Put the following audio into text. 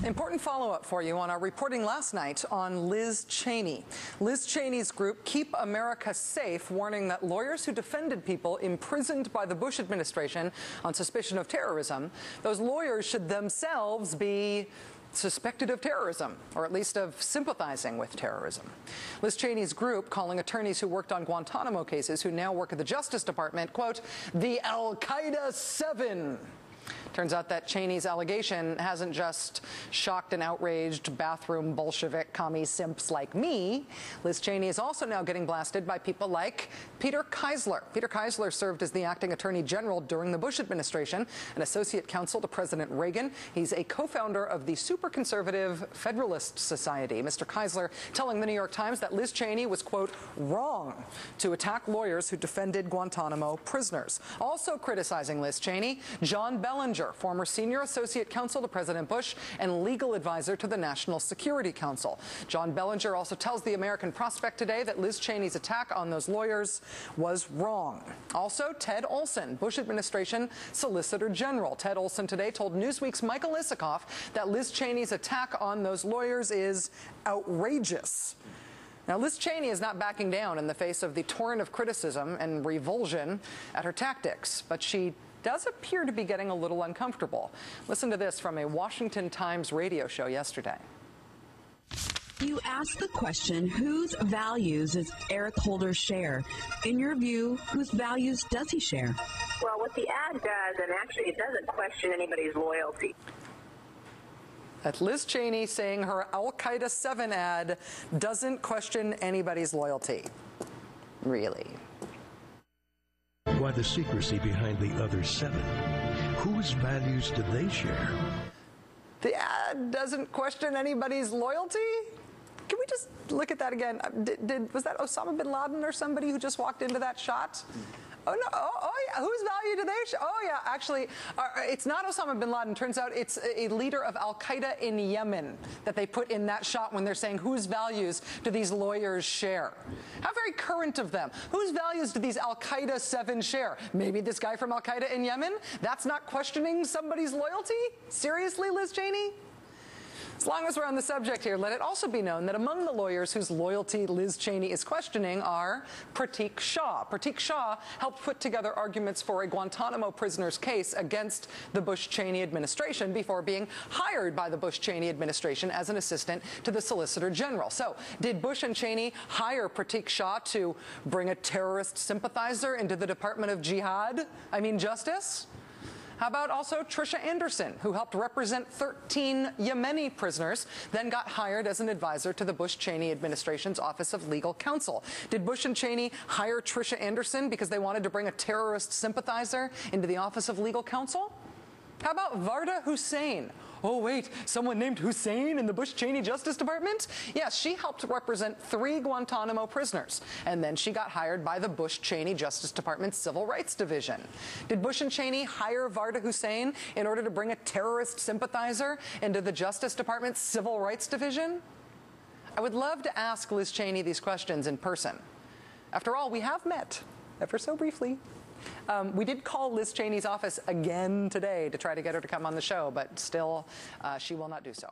Important follow-up for you on our reporting last night on Liz Cheney. Liz Cheney's group Keep America Safe, warning that lawyers who defended people imprisoned by the Bush administration on suspicion of terrorism, those lawyers should themselves be suspected of terrorism, or at least of sympathizing with terrorism. Liz Cheney's group calling attorneys who worked on Guantanamo cases who now work at the Justice Department, quote, the Al-Qaeda 7. Turns out that Cheney's allegation hasn't just shocked and outraged bathroom Bolshevik commie simps like me. Liz Cheney is also now getting blasted by people like Peter Keisler. Peter Keisler served as the acting attorney general during the Bush administration, an associate counsel to President Reagan. He's a co-founder of the super conservative Federalist Society. Mr. Keisler telling the New York Times that Liz Cheney was, quote, wrong to attack lawyers who defended Guantanamo prisoners. Also criticizing Liz Cheney, John Bellinger, former senior associate counsel to President Bush and legal advisor to the National Security Council. John Bellinger also tells the American Prospect today that Liz Cheney's attack on those lawyers was wrong. Also, Ted Olson, Bush administration Solicitor General. Ted Olson today told Newsweek's Michael Isikoff that Liz Cheney's attack on those lawyers is outrageous. Now, Liz Cheney is not backing down in the face of the torrent of criticism and revulsion at her tactics, but she does appear to be getting a little uncomfortable. Listen to this from a Washington Times radio show yesterday. You asked the question, whose values does Eric Holder share? In your view, whose values does he share? Well, what the ad does, and actually it doesn't question anybody's loyalty. That's Liz Cheney saying her Al-Qaeda 7 ad doesn't question anybody's loyalty. Really? Why the secrecy behind the other 7? Whose values do they share? The ad doesn't question anybody's loyalty? Can we just look at that again? Was that Osama bin Laden or somebody who just walked into that shot? Oh, no. Oh, yeah. Whose value do they share? Oh, yeah. Actually, it's not Osama bin Laden. Turns out it's a leader of Al-Qaeda in Yemen that they put in that shot when they're saying, whose values do these lawyers share? How very current of them. Whose values do these Al-Qaeda 7 share? Maybe this guy from Al-Qaeda in Yemen? That's not questioning somebody's loyalty? Seriously, Liz Cheney? As long as we're on the subject here, let it also be known that among the lawyers whose loyalty Liz Cheney is questioning are Pratik Shah. Pratik Shah helped put together arguments for a Guantanamo prisoner's case against the Bush-Cheney administration before being hired by the Bush-Cheney administration as an assistant to the Solicitor General. So, did Bush and Cheney hire Pratik Shah to bring a terrorist sympathizer into the Department of Justice? How about also Trisha Anderson, who helped represent 13 Yemeni prisoners, then got hired as an advisor to the Bush-Cheney administration's Office of Legal Counsel? Did Bush and Cheney hire Trisha Anderson because they wanted to bring a terrorist sympathizer into the Office of Legal Counsel? How about Varda Hussein? Oh, wait, someone named Hussein in the Bush-Cheney Justice Department? Yes, she helped represent 3 Guantanamo prisoners, and then she got hired by the Bush-Cheney Justice Department's Civil Rights Division. Did Bush and Cheney hire Varda Hussein in order to bring a terrorist sympathizer into the Justice Department's Civil Rights Division? I would love to ask Liz Cheney these questions in person. After all, we have met, ever so briefly. We did call Liz Cheney's office again today to try to get her to come on the show, but still, she will not do so.